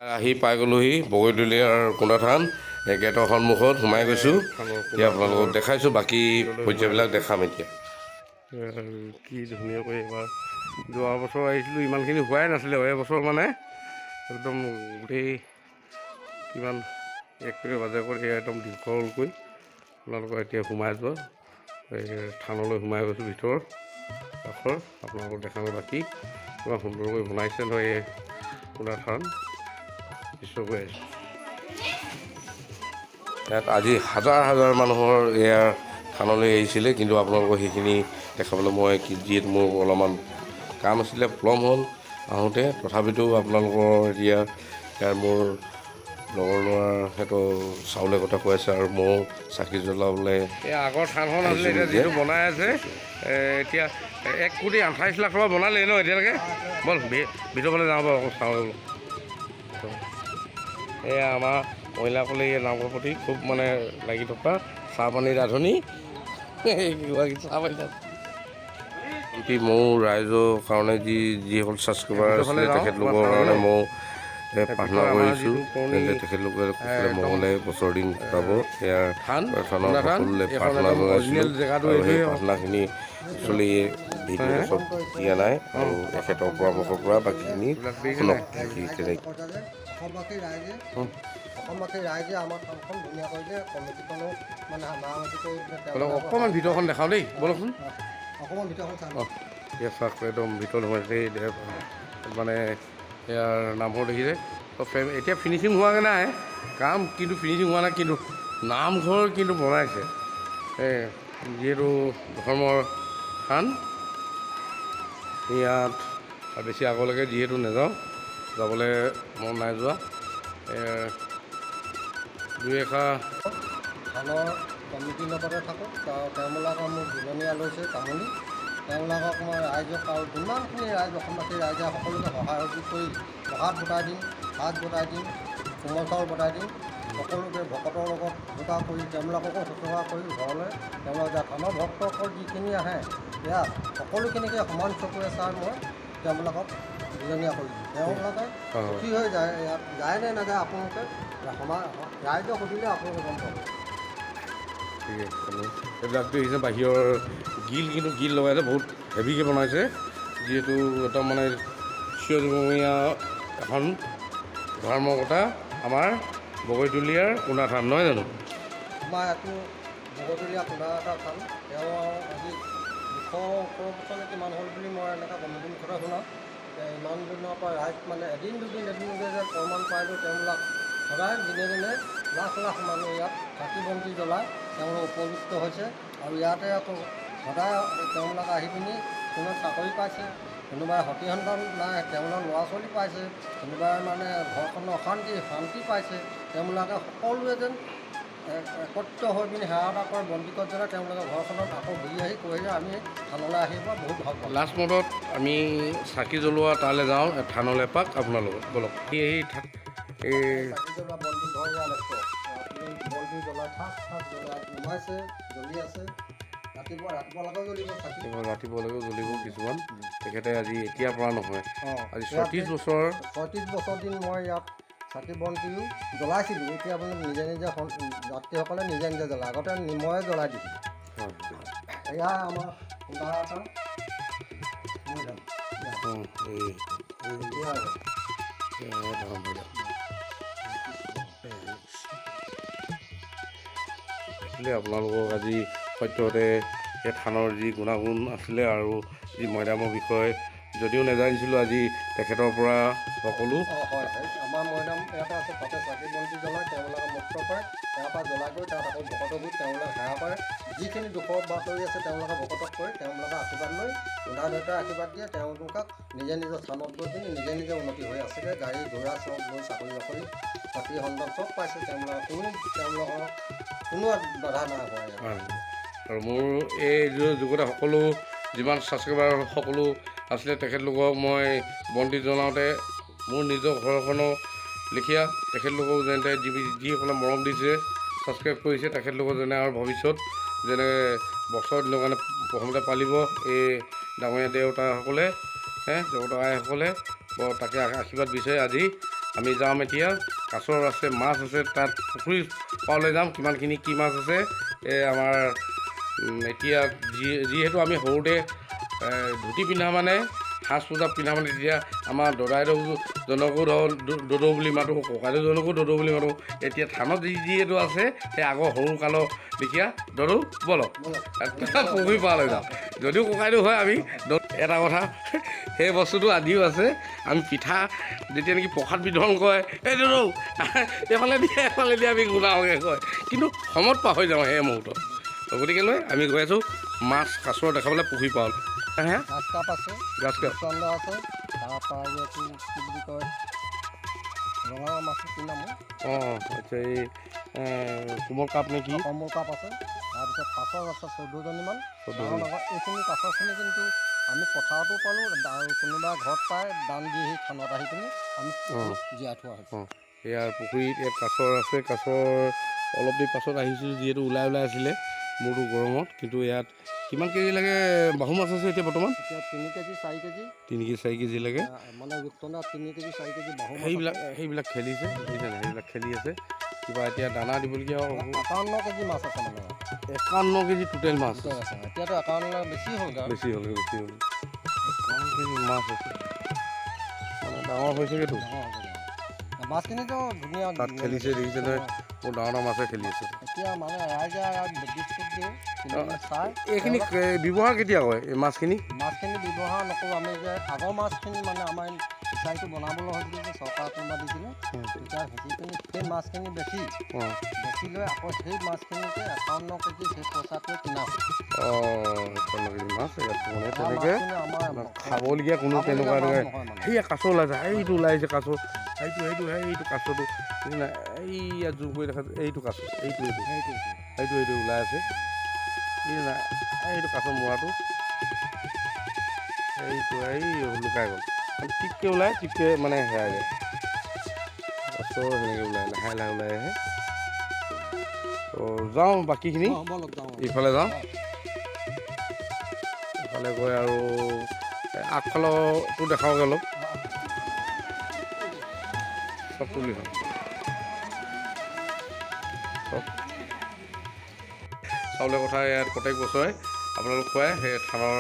আহি পাই গ'লোহি বগৈতলীয়াৰ কোণাথান গেটৰ সন্মুখত সোমাই গৈছোঁ। এতিয়া আপোনালোকক দেখাইছোঁ, বাকী পৰ্যায়বিলাক দেখাম এতিয়া। কি ধুনীয়াকৈ এইবাৰ যোৱা বছৰ আহিছিলোঁ, ইমানখিনি হোৱাই নাছিলে। এবছৰ মানে একদম গোটেই কিমান একটোৱে বাজে কৰি একদম দীঘলকৈ আপোনালোকৰ এতিয়া সোমাই যোৱা থানলৈ সোমাই গৈছোঁ ভিতৰৰ কাষৰ। আপোনালোকক দেখাম বাকী কিমান সুন্দৰকৈ বনাইছে নহয় এই কোণাথান। ইয়াত আজি হাজাৰ হাজাৰ মানুহৰ ইয়াৰ থানলৈ আহিছিলে, কিন্তু আপোনালোকৰ সেইখিনি দেখাবলৈ মই যিহেতু মোৰ অলপমান কাম আছিলে, পলম হ'ল আহোঁতে। তথাপিতো আপোনালোকৰ এতিয়া ইয়াৰ মোৰ লগৰ ল'ৰা সেইটো চাউলে কথা কৈ আছে আৰু ময়ো চাকি জ্বলাবলৈ এই আগৰ থানখন আছিলে, এতিয়া যিটো বনাই আছে এতিয়া 1,28,00,000 টকা বনালেই ন এতিয়ালৈকে। ব'ল ভিতৰৰ ফালে যাওঁ বাৰু, চাউল এয়া আমাৰ মহিলাসকলে এই নামঘৰ প্ৰতি খুব মানে লাগি থকা চাহপানীৰ ৰান্ধনি ময়ো ৰাইজৰ কাৰণে যিসকল ছাবস্ক্ৰাইবাৰ আছিলে তেখেতলোকৰ কাৰণে ময়ো প্ৰাৰ্থনা কৰিছোঁ, তেখেতলোকে মঙলে বছৰ দিন পাব। ইয়াৰ থানৰ সকলোৱে প্ৰাৰ্থনা জনাইছিলোঁ আৰু সেই প্ৰাৰ্থনাখিনি একচুৱেলি ভিডিঅ' চব দিয়া নাই আৰু এখেতৰ পৰামৰ্শৰ পৰা বাকীখিনি শুনক। অসমবাসী ৰাইজে আমাৰ থানখন ধুনীয়া কৰিছে, কমিটিখনো মানে মাৰামাতি কৰি অকণমান ভিতৰখন দেখাওঁ দেই, বলকচোন অকণমান ভিতৰখন চাওঁ। এতিয়া চাওক একদম ভিতৰত সোমাইছে মানে ইয়াৰ নামঘৰ দেখিছে এতিয়া ফিনিচিং হোৱাগৈ নাই কাম, কিন্তু ফিনিচিং হোৱা নাই, কিন্তু নামঘৰ কিন্তু বনাইছে। যিহেতু ধৰ্মৰ থান ইয়াত বেছি আগলৈকে যিহেতু নাযাওঁ, যাবলৈ মন নাই যোৱা। দুই এষাৰ থানৰ কমিটিৰ লগতে থাকোঁ, তেওঁবিলাকক মোক দুজনীয়া লৈছে তামুলী। তেওঁবিলাকক মই ৰাইজক আৰু যিমানখিনি ৰাইজ অসমবাসী ৰাইজে সকলোকে সহায় সহযোগ কৰি প্ৰসাদ গোটাই দিম, ভাত গোটাই দিম, কোমল চাউল গোটাই দিম। সকলোকে ভকতৰ লগত যোগাৰ কৰি তেওঁবিলাককো শুশ্ৰূষা কৰি ঘৰলৈ তেওঁলোকে যায়। থানৰ ভক্তসকল যিখিনি আহে ইয়াত সকলোখিনিকে সমান চকুৰে চাই মই তেওঁবিলাকক দুজনীয়া কৰি দিম। তেওঁলোকে সুখী হৈ যায়। ইয়াত যায় নে নাযায় আপোনালোকে ৰাইজক সুধিলে আপোনালোকে গম পাব। ঠিক আছে, এইবিলাকতো দেখিছে বাহিৰৰ কিন্তু গিল লগাইছে, বহুত হেভিকৈ বনাইছে। যিহেতু একদম মানে চিৰজীৱনীয়া এখন ধৰ্মকথা আমাৰ বগৈতলীয়াৰ কোণাথান, নহয় জানো? আমাৰ ইয়াতো বগৈতলীয়া কোণাথা থান, তেওঁ আজি 200 বছৰ কিমান হ'ল বুলি মই এনেকৈ কমিটিৰ মুখতে শুনাওঁ। ইমান দিনৰ পৰা ৰাইজ মানে এদিন দুদিন যে প্ৰমাণ পাইছোঁ, তেওঁবিলাক সদায় দিনে দিনে লাখ লাখ মানুহ ইয়াত চাকি বন্তি জ্বলাই তেওঁলোক উপকৃত হৈছে। আৰু ইয়াতে আকৌ সদায় তেওঁবিলাক আহি পিনি কোনোবাই চাকৰি পাইছে, কোনোবাই সতি সন্তান নাই, তেওঁলোকৰ ল'ৰা ছোৱালী পাইছে, কোনোবাই মানে ঘৰখনৰ শান্তি পাইছে। তেওঁলোকে সকলোৱে যেন একত্ৰিত হৈ পিনি সেৱা এটা কৰে, বন্তিকত জ্বলাই তেওঁলোকে ঘৰখনত আকৌ ঘূৰি আহি কৈ যে আমি থানলৈ আহিব বহুত ভাল পাওঁ। লাষ্ট মদত আমি চাকি জ্বলোৱা তালৈ যাওঁ, থানলৈ এপাক আপোনাৰ লগত বলক। এই চাকি জ্বলোৱা বন্তি ঘৰ ইয়াত আছে, বন্তি জ্বলাই ঠাক জ্বলাই নুমাইছে, জ্বলি আছে। ৰাতিপুৱালৈকেও জ্বলিব চাকি, ৰাতিপুৱালৈকেও জ্বলিব কিছুমান। তেখেতে আজি এতিয়াৰ পৰা নহয়, আজি 36 বছৰ দিন মই ইয়াত চাকি বন্তিও জ্বলাইছিলোঁ। এতিয়া আপুনি নিজে যাত্ৰীসকলে নিজে জ্বলায়, আগতে ময়ে জ্বলাই দিছিলোঁ। এয়া আমাৰ কোণাথান আপোনালোকক আজি সত্যতে সেই থানৰ যি গুণাগুণ আছিলে আৰু যি মৈদামৰ বিষয়ে যদিও নাজানিছিলোঁ, আজি তেখেতৰ পৰা সকলো হয় আমাৰ মৈদাম ইয়াতে আছে, তাতে চাকি বন্তি জ্বলাই তেওঁলোকে মুক্ত কৰে। ইয়াৰ পৰা জ্বলাই কৰি তাত আকৌ ভকতক তেওঁলোকে সেৱা কৰে। যিখিনি দুখৰ বাতৰি আছে তেওঁলোকে ভকতক কৰি তেওঁলোকে আশীৰ্বাদ লৈ উন্নয়ন দেৱতাই আশীৰ্বাদ দিয়ে। তেওঁলোকক নিজে নিজৰ স্থানত গৈ পিনি নিজে উন্নতি হৈ আছেগৈ। গাড়ী ঘোঁৰা চব লৈ চাকৰি বাকৰি সতি সন্তান চব পাইছে। তেওঁলোকৰ কোনো বাধা নাই হয়। আৰু মোৰ এই যুগতে সকলো যিমান ছাবস্ক্ৰাইবাৰ সকলো আছিলে তেখেতলোকক মই বন্তি জ্বলাওঁতে মোৰ নিজৰ ঘৰখনৰ লেখীয়া তেখেতলোকক যেনে যিসকলে মৰম দিছে, ছাবস্ক্ৰাইব কৰিছে, তেখেতলোকৰ যেনে আৰু ভৱিষ্যত যেনে বছৰ দিনৰ কাৰণে প্ৰথমতে পালিব এই ডাঙৰীয়া দেউতাসকলে, জগতৰ আইসকলে তাকে আশীৰ্বাদ বিচাৰে আজি আমি যাম এতিয়া। কাছৰ আছে, মাছ আছে, তাত পুখুৰী পাৰলৈ যাম, কিমানখিনি কি মাছ আছে। আমাৰ এতিয়া যিহেতু আমি সৰুতে ধুতি পিন্ধা মানে, সাজ পোছাক পিন্ধা মানে, তেতিয়া আমাৰ দদাইদেউজনকো দদৌ বুলি মাতোঁ, ককাইদেউজনকো দদৌ বুলি মাতোঁ। এতিয়া থানত যিহেতু আছে, সেই আগৰ সৰু কালৰ লেখীয়া দদৌ বলক পুখুৰী পাৰলৈ যাওঁ। যদিও ককাইদেউ হয়, আমি এটা কথা সেই বস্তুটো আজিও আছে। আমি পিঠা যেতিয়া নেকি প্ৰসাদ বিতৰণ কৰে, এই দদৌ এইফালে দিয়ে আমি গুণাওঁগৈ কয়, কিন্তু সময়ত পাহৰি যাওঁ সেই মুহূৰ্তত। গতিকেলৈ আমি গৈ আছোঁ মাছ কাছৰ দেখাবলৈ পুখুৰী পাৰলৈ। হে গাছ কাপ আছে, গাছ কাপ চন্দ আছে, তাৰপৰা এইটো কি বুলি কয় ৰঙালাও মাছটো কি নাম? অঁ আচ্ছা, এই কোমল কাপ নে কি? কমল কাপ আছে। তাৰপিছত কাছ আছে 14জনীমান। 14 ডাঙৰ এইখিনি কাছখিনি কিন্তু আমি পথাৰতো পালোঁ আৰু কোনোবা ঘৰত পাই দান দি সেই থানত আহি পিনি আমি জীয়াই থোৱা হৈছে। ইয়াৰ পুখুৰীত ইয়াত কাছৰ আছে। কাছৰ অলপ দেৰি পাছত আহিছোঁ, যিহেতু ওলাই আছিলে মোৰতো গৰমত। কিন্তু ইয়াত কিমান কেজি লাগে বাহু মাছ আছে এতিয়া বৰ্তমান? এতিয়া 3 কেজি 4 কেজি 3 কেজি 4 কেজি লাগে মানে ৰূপচন্দা 3 কেজি 4 কেজি বাহু মাছ। সেইবিলাক খেলিছে, সেইবিলাক খেলি আছে। কিবা এতিয়া দানা দিবলগীয়া 51 কেজি মাছ আছে মানে 51 কেজি টোটেল মাছ আছে। এতিয়াতো 51 বেছি হ'ল। 51 কেজি মাছ আছে, মানে ডাঙৰ হৈছেগৈতো। মাছখিনিতো ধুনীয়া তাত খেলিছে, দেখিছে নহয়, বহুত ডাঙৰ মাছে খেলি আছে। এতিয়া মানে ৰাইজে বিস্কুট দিওঁ চাই। এইখিনি ব্যৱহাৰ কেতিয়া কৰে এই মাছখিনি ব্যৱহাৰ নকৰোঁ আমি। যে আগৰ মাছখিনি মানে আমাৰ ফিচাৰীটো বনাবলৈ হৈছিলে যে চৰকাৰ কোনোবা দিছিলে, তেতিয়া সিঁচি সেই মাছখিনি বেছি লৈ আকৌ সেই মাছখিনিকে 51 কেজি সেই পইচাটোৱে কিনা হয়। 51 কেজি মাছ ইয়াত মানে তেনেকৈ খাবলগীয়া কোনো তেনেকুৱা সেয়া কাছ ওলাই যায়। এইটো ওলাইছে কাছ, সেইটো কাছটো এই ইয়াত জোৰ কৰি দেখা এইটো কাছ, এইটো ওলাই আছে। এইটো কাছৰ মূৰাটো এই লুকাই গ'ল, টিপকৈ ওলাই, টিপকৈ মানে হেৰাই যায়। কাছৰ সেনেকৈ ওলাই লাহে ওলাই আহে। তো যাওঁ বাকীখিনি ইফালে যাওঁ। ইফালে গৈ আৰু আগফালৰটো দেখাওঁগৈ অলপ, চব তুলি খাওঁ। চাউলৰ কথা ইয়াত প্ৰত্যেক বছৰে আপোনালোক খুৱাই সেই থানৰ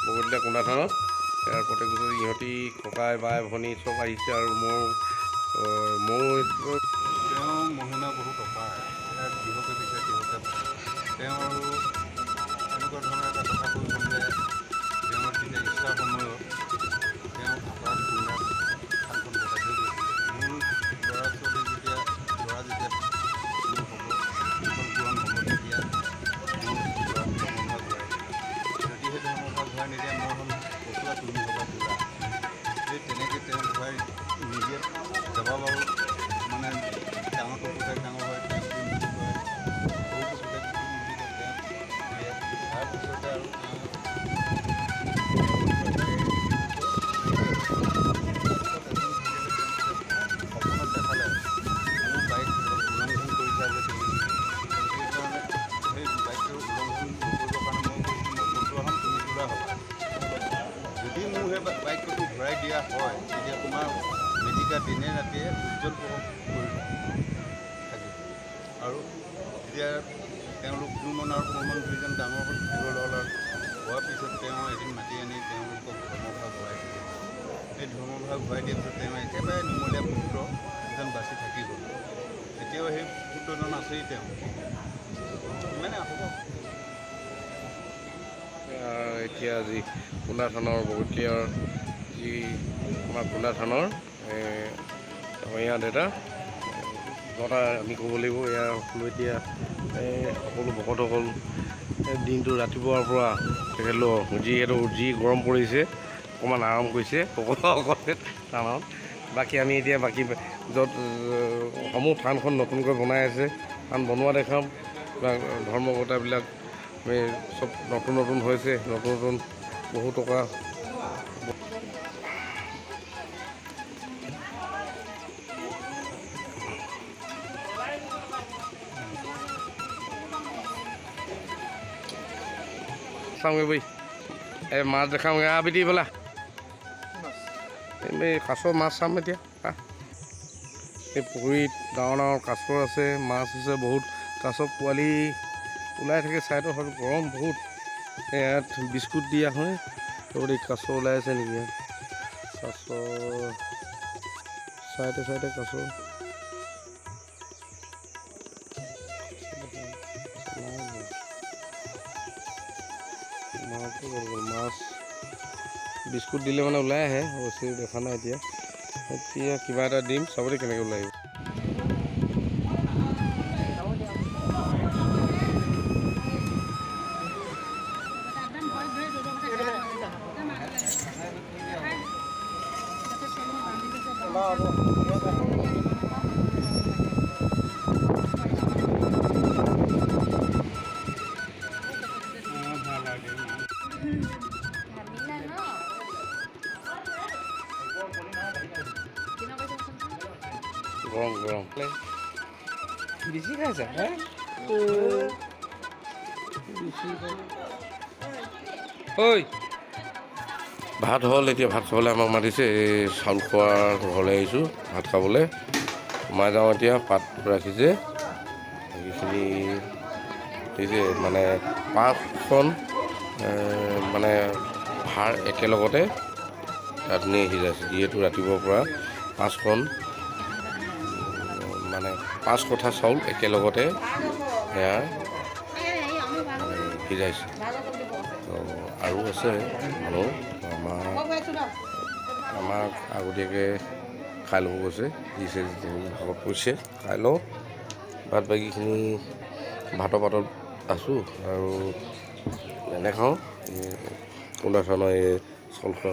বগলীয়া কুণ্ডা থানত ইয়াৰ প্ৰত্যেক বছৰে ইহঁতি ককাই বাই ভনী চব আহিছে। আৰু মোৰ তেওঁ মহিমা বহুত অপাৰ। ইয়াত যিহকে বিচাৰে তিহকে পায়। তেওঁ আৰু এনেকুৱা ধৰণৰ এটা কথা কৈ গ'ল যে তেওঁৰ তেতিয়া ইচ্ছাৰ সময়ত তেওঁ আপাৰ কুণ্ডাত থানখন বচাই থৈ গৈছিলে। মোৰ ল'ৰা ছোৱালী যেতিয়া মোৰ হ'ব সেইখন পূৰণ হ'ব, তেতিয়া মোৰ ল'ৰাক ধৰ্মভাগ ঘূৰাই দিলে। যদিহে ধৰ্মভাগ ঘূৰাই নিদিয়ে মই হ'ম কচুৱা, তুমি হ'বা বুঢ়া। সেই তেনেকৈ তেওঁ ঘূৰাই নিজে যাব বাৰু মানে ডাঙৰটো পুতেক ডাঙৰ হয়, তেওঁ কি মিলি কৰে, সৰুটো পুতেক কি মিলি কৰে, তেওঁ দিয়ে। তাৰপিছতে আৰু সপোনত দেখালে মোৰ বাইক উলংঘন কৰিছা যে তুমি, সেইকাৰণে সেই বাইকটো উলংঘন নকৰিবৰ কাৰণে মই কৈছোঁ মই বন্ধু হ'ম, তুমি বুঢ়া হ'বা। যদি মোৰ সেই বাইকটো ঘূৰাই দিয়া হয়, তেতিয়া তোমাৰ মেডিকা দিনে ৰাতিয়ে উজ্জ্বল প্ৰভাৱ পৰিব থাকিব। আৰু তেতিয়া তেওঁলোক দুমন আৰু প্ৰমণ দুইজন ডাঙৰ দীঘল হ'ল আৰু হোৱাৰ পিছত তেওঁ এদিন মাতি আনি তেওঁলোকক ধৰ্মভাগ ঘূৰাই দিয়ে। সেই ধৰ্মভাগ ঘূৰাই দিয়াৰ পিছত তেওঁ একেবাৰে নুমলীয়া পুত্ৰ এজন বাচি থাকি গ'ল। এতিয়াও সেই পুত্ৰজন আছেই তেওঁ, ইমানে হ'ব। এতিয়া যি কুণ্ডা থানৰ বগতীয়াৰ যি আমাৰ কুণ্ডা থানৰ এয়া দেউতা কথা আমি ক'ব লাগিব। এয়া সকলো এতিয়া সকলো ভকতসকল দিনটো ৰাতিপুৱাৰ পৰা তেখেতলোক যিহেতু যি গৰম পৰিছে অকণমান আৰাম কৰিছে ভকতসকলে থানত। বাকী আমি এতিয়া য'ত সমূহ থানখন নতুনকৈ বনাই আছে, থান বনোৱা দেখাম। ধৰ্মকৰ্তাবিলাক আমি চব নতুন হৈছে, নতুন বহু টকা চাওঁগৈ বৈ এই মাছ দেখাওঁগৈ আবিতি বোলা এই কাছৰ মাছ চাম এতিয়া। এই পুখুৰীত ডাঙৰ ডাঙৰ কাছ আছে, মাছ আছে বহুত। কাছ পোৱালি ওলাই থাকে ছাইডত, হয়তো গৰম বহুত। ইয়াত বিস্কুট দিয়া হয়, লগতে কাছ ওলাই আছে নেকি ইয়াত? কাছ চাইডে চাইডে কাছ মাছ বিস্কুট দিলে মানে ওলাই আহে, অৱশ্যে দেখা নাই এতিয়া। এতিয়া কিবা এটা দিম, চাবলৈ কেনেকৈ ওলাই আহিব। গৰম গৰম বেছি খাইছা ঐ ভাত হ'ল। এতিয়া ভাত খাবলৈ আমাক মাতিছে, এই চাউল খোৱাৰ ঘৰলৈ আহিছোঁ ভাত খাবলৈ। সোমাই যাওঁ এতিয়া। পাত ৰাখিছে এইখিনি দিছে, মানে 5খন মানে ভাৰ একেলগতে ৰান্ধনি সিজাইছে। যিহেতু ৰাতিপুৱাৰ পৰা 5খন মানে 5 কঠা চাউল একেলগতে সেয়া সিজাইছে। আৰু আছে মানুহ, আমাক আগতীয়াকৈ খাই ল'ব কৈছে, দিছে ভাগত কৈছে খাই লওঁ। বাদ বাকীখিনি ভাতৰ পাতত আছোঁ আৰু নেখাওঁ। কোনোবা ধৰণৰ এই চাউল খোৱা